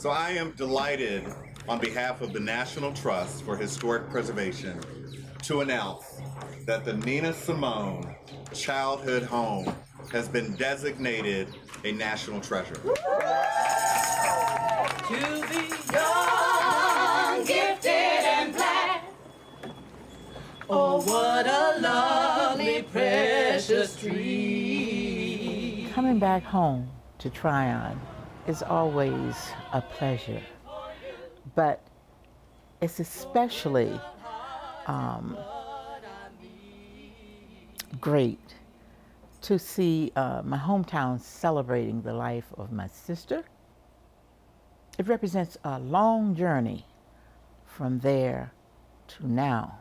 So I am delighted on behalf of the National Trust for Historic Preservation to announce that the Nina Simone Childhood Home has been designated a national treasure. To the young, gifted, and black, oh, what a lovely, precious tree. Coming back home to Tryon is always a pleasure, but it's especially great to see my hometown celebrating the life of my sister. It represents a long journey from there to now.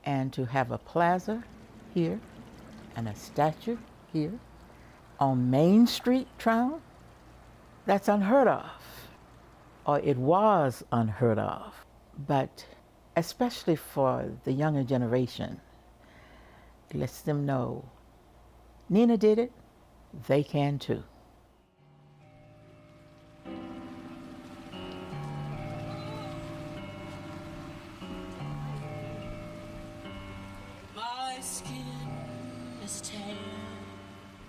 And to have a plaza here and a statue here on Main Street, Tryon, that's unheard of, or it was unheard of. But especially for the younger generation, it lets them know Nina did it, they can too.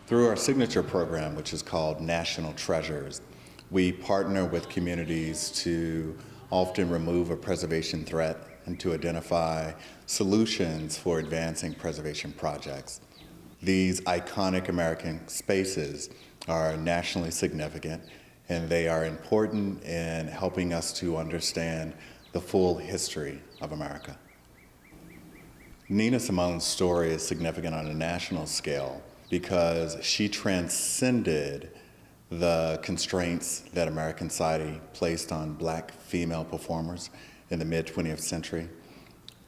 Through our signature program, which is called National Treasures, we partner with communities to often remove a preservation threat and to identify solutions for advancing preservation projects. These iconic American spaces are nationally significant, and they are important in helping us to understand the full history of America. Nina Simone's story is significant on a national scale because she transcended the constraints that American society placed on Black female performers in the mid-20th century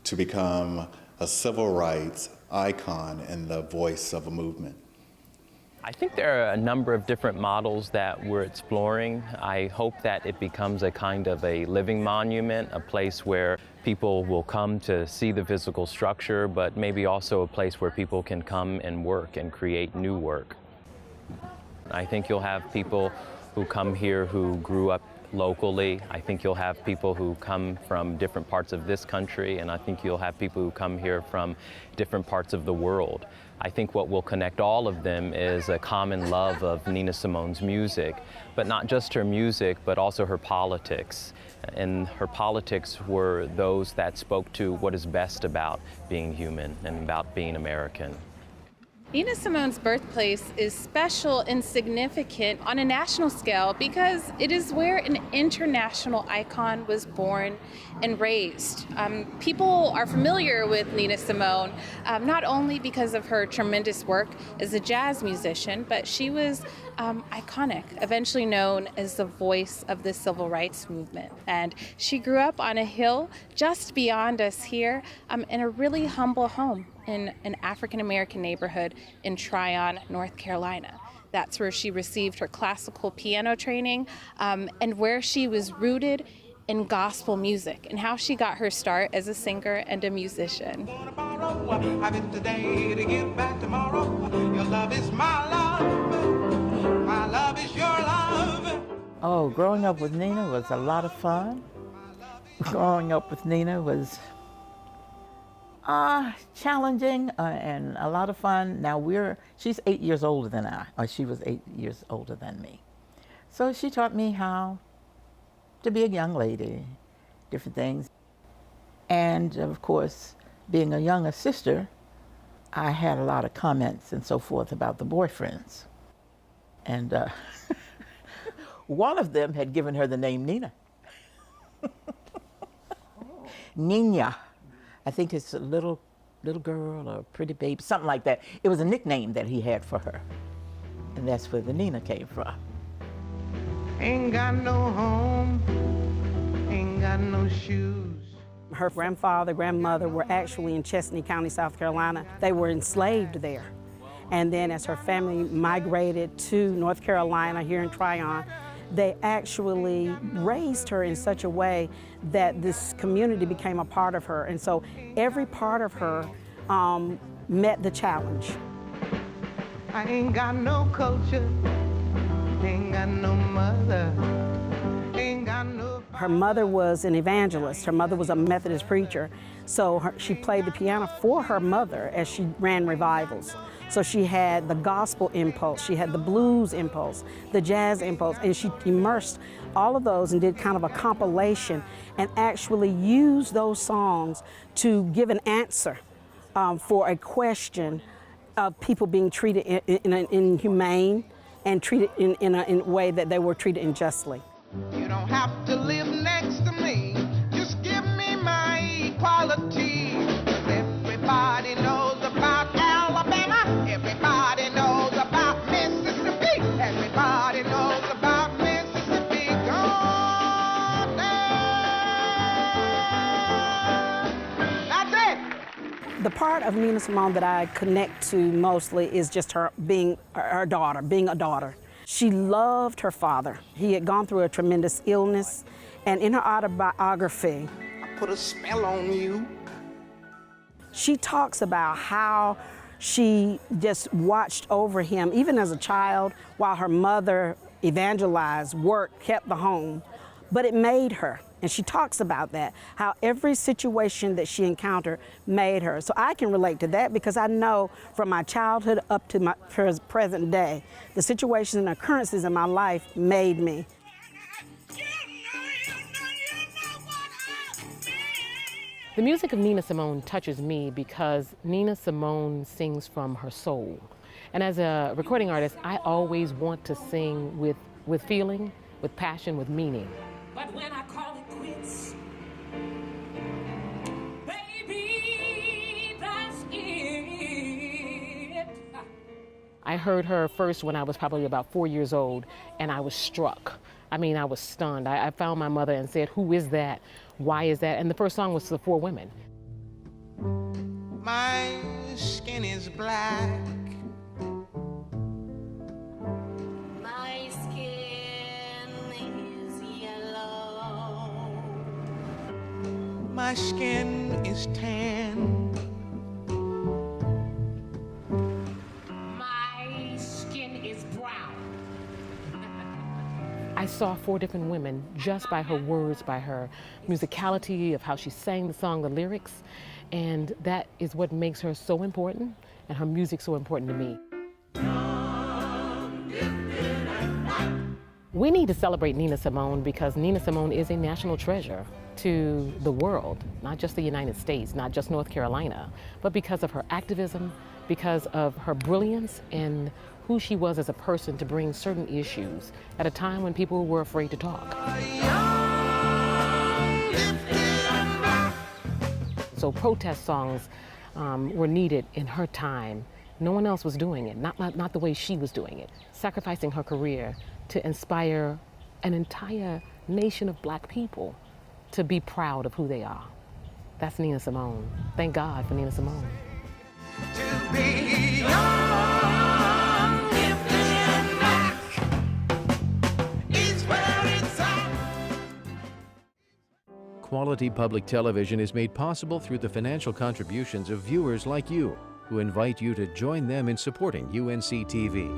to become a civil rights icon and the voice of a movement. I think there are a number of different models that we're exploring. I hope that it becomes a kind of a living monument, a place where people will come to see the physical structure, but maybe also a place where people can come and work and create new work. I think you'll have people who come here who grew up locally. I think you'll have people who come from different parts of this country, and I think you'll have people who come here from different parts of the world. I think what will connect all of them is a common love of Nina Simone's music, but not just her music, but also her politics. And her politics were those that spoke to what is best about being human and about being American. Nina Simone's birthplace is special and significant on a national scale because it is where an international icon was born and raised. People are familiar with Nina Simone not only because of her tremendous work as a jazz musician, but she was iconic, eventually known as the voice of the civil rights movement. And she grew up on a hill just beyond us here in a really humble home in an African-American neighborhood in Tryon, North Carolina. That's where she received her classical piano training and where she was rooted in gospel music and how she got her start as a singer and a musician. Oh, growing up with Nina was a lot of fun. Growing up with Nina was challenging and a lot of fun. Now she's 8 years older than I, or she was 8 years older than me. So she taught me how to be a young lady, different things. And of course, being a younger sister, I had a lot of comments and so forth about the boyfriends. And one of them had given her the name Nina. Nina. I think it's a little girl or a pretty baby, something like that. It was a nickname that he had for her. And that's where the Nina came from. Ain't got no home, ain't got no shoes. Her grandfather, grandmother were actually in Chesapeake County, South Carolina. They were enslaved there. And then as her family migrated to North Carolina here in Tryon, they actually raised her in such a way that this community became a part of her. And so every part of her met the challenge. I ain't got no culture, Ain't got no mother, ain't got no... Her mother was an evangelist. Her mother was a Methodist preacher. So she played the piano for her mother as she ran revivals. So she had the gospel impulse, she had the blues impulse, the jazz impulse, and she immersed all of those and did kind of a compilation and actually used those songs to give an answer for a question of people being treated inhumane and treated in a way that they were treated unjustly. You don't have to live next to me, just give me my equality. 'Cause everybody knows about Alabama, everybody knows about Mississippi, everybody knows about Mississippi. Gone down. That's it. The part of Nina Simone that I connect to mostly is just her being her daughter, being a daughter. She loved her father. He had gone through a tremendous illness, and in her autobiography, I put a spell on you. she talks about how she just watched over him, even as a child, while her mother evangelized, worked, kept the home, but it made her. And she talks about that, how every situation that she encountered made her. So I can relate to that because I know from my childhood up to my present day, the situations and occurrences in my life made me. The music of Nina Simone touches me because Nina Simone sings from her soul. And as a recording artist, I always want to sing with feeling, with passion, with meaning. But when I call it quits, baby, that's it. I heard her first when I was probably about 4 years old, and I was struck. I mean, I was stunned. I found my mother and said, "Who is that? Why is that?" And the first song was The Four Women. My skin is black. My skin is yellow. My skin is tan. My skin is brown. I saw four different women just by her words, by her musicality of how she sang the song, the lyrics, and that is what makes her so important and her music so important to me. We need to celebrate Nina Simone because Nina Simone is a national treasure to the world, not just the United States, not just North Carolina, but because of her activism, because of her brilliance and who she was as a person to bring certain issues at a time when people were afraid to talk. So protest songs were needed in her time. No one else was doing it, not the way she was doing it, sacrificing her career to inspire an entire nation of black people to be proud of who they are. That's Nina Simone. Thank God for Nina Simone. To be young, gifted, and black is where it's at. Quality public television is made possible through the financial contributions of viewers like you, who invite you to join them in supporting UNC TV.